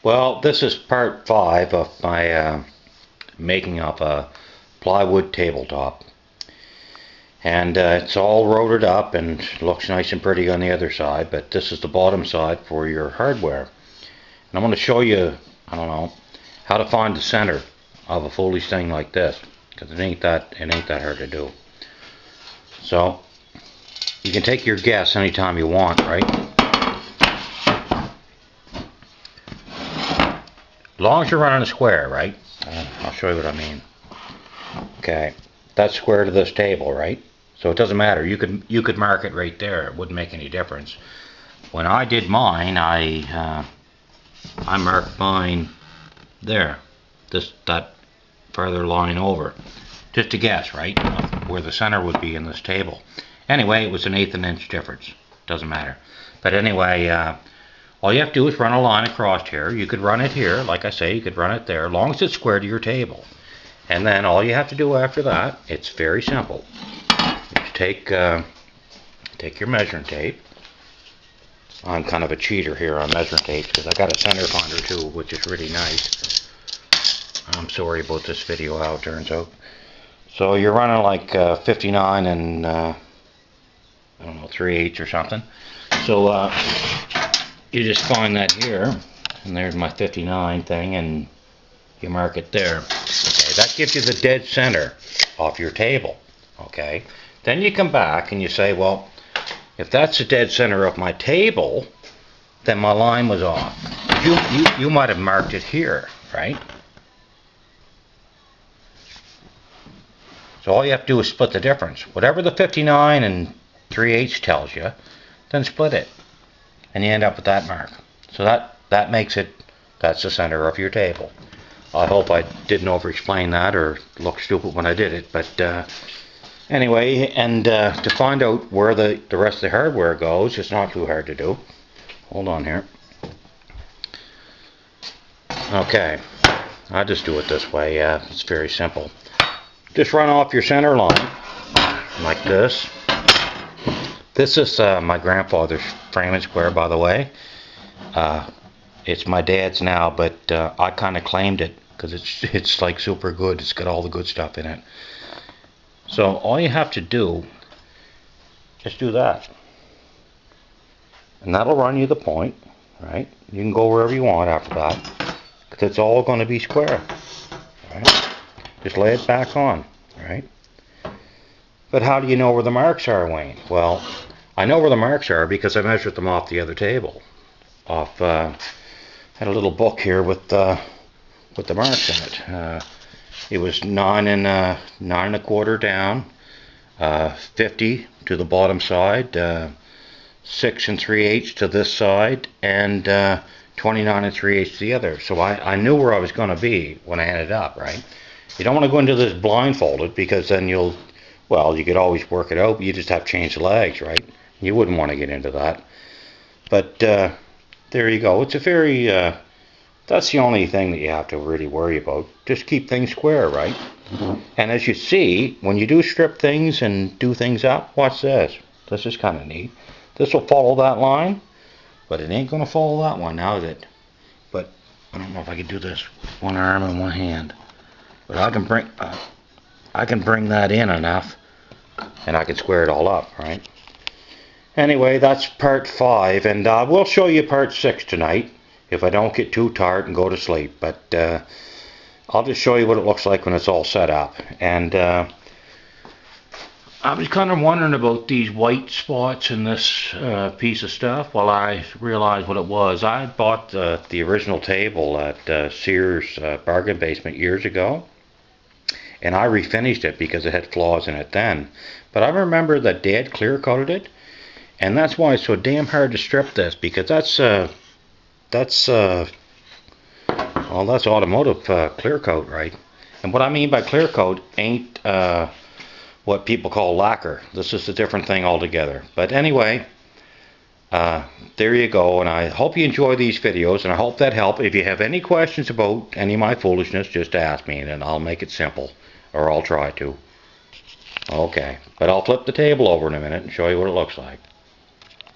Well, this is part 5 of my making of a plywood tabletop. And it's all rotored up and looks nice and pretty on the other side, but this is the bottom side for your hardware. And I'm going to show you, I don't know, how to find the center of a foolish thing like this, because it ain't that hard to do. So you can take your guess anytime you want, right? As long as you're running a square, right? I'll show you what I mean. Okay, that's square to this table, right? So it doesn't matter. You could mark it right there. It wouldn't make any difference. When I did mine, I marked mine there, that further line over, just to guess, right, where the center would be in this table. Anyway, it was an 1/8 inch difference. Doesn't matter. But anyway, all you have to do is run a line across here. You could run it here, like I say, you could run it there, as long as it's square to your table. And then all you have to do after that, it's very simple. You take your measuring tape. I'm kind of a cheater here on measuring tapes because I got a center finder too, which is really nice. I'm sorry about this video, how it turns out. So you're running like 59 and I don't know, 3/8 or something. So you just find that here, and there's my 59 thing, and you mark it there. Okay, that gives you the dead center of your table. Okay, then you come back and you say, well, if that's the dead center of my table, then my line was off. You might have marked it here, right? So all you have to do is split the difference. Whatever the 59 and 3/8 tells you, then split it, and you end up with that mark. So that makes it, that's the center of your table. I hope I didn't over-explain that or look stupid when I did it, but anyway, and to find out where the rest of the hardware goes, it's not too hard to do. Hold on here. Okay, I'll just do it this way. It's very simple. Just run off your center line like this. This is my grandfather's frame and square, by the way. It's my dad's now, but I kind of claimed it because it's like super good. It's got all the good stuff in it. So all you have to do is do that, and that'll run you the point, right? You can go wherever you want after that, because it's all going to be square, right? Just lay it back on, right? But how do you know where the marks are, Wayne? Well, I know where the marks are because I measured them off the other table. Had a little book here with the marks in it. It was 9 and 9 1/4 down, 50 to the bottom side, 6 and 3/8 to this side, and 29 and 3/8 to the other. So I knew where I was going to be when I ended up, right? You don't want to go into this blindfolded, because then you could always work it out, but you just have to change the legs, right? You wouldn't want to get into that. But there you go. It's a very, that's the only thing that you have to really worry about. Just keep things square, right? And as you see, when you do strip things and do things up, watch this. This is kind of neat. This will follow that line, but it ain't going to follow that one now, is it? But I don't know if I can do this with one arm and one hand. But I can bring that in enough, and I can square it all up, right? Anyway, that's part 5, and we'll show you part 6 tonight if I don't get too tired and go to sleep. But I'll just show you what it looks like when it's all set up. And I was kind of wondering about these white spots in this piece of stuff. Well, I realized what it was. I bought the original table at Sears Bargain Basement years ago, and I refinished it because it had flaws in it then. But I remember that Dad clear coated it, and that's why it's so damn hard to strip this, because that's automotive clear coat, right? And what I mean by clear coat ain't what people call lacquer. This is a different thing altogether. But anyway, there you go, and I hope you enjoy these videos, and I hope that helped. If you have any questions about any of my foolishness, just ask me, and I'll make it simple, or I'll try to. Okay, but I'll flip the table over in a minute and show you what it looks like.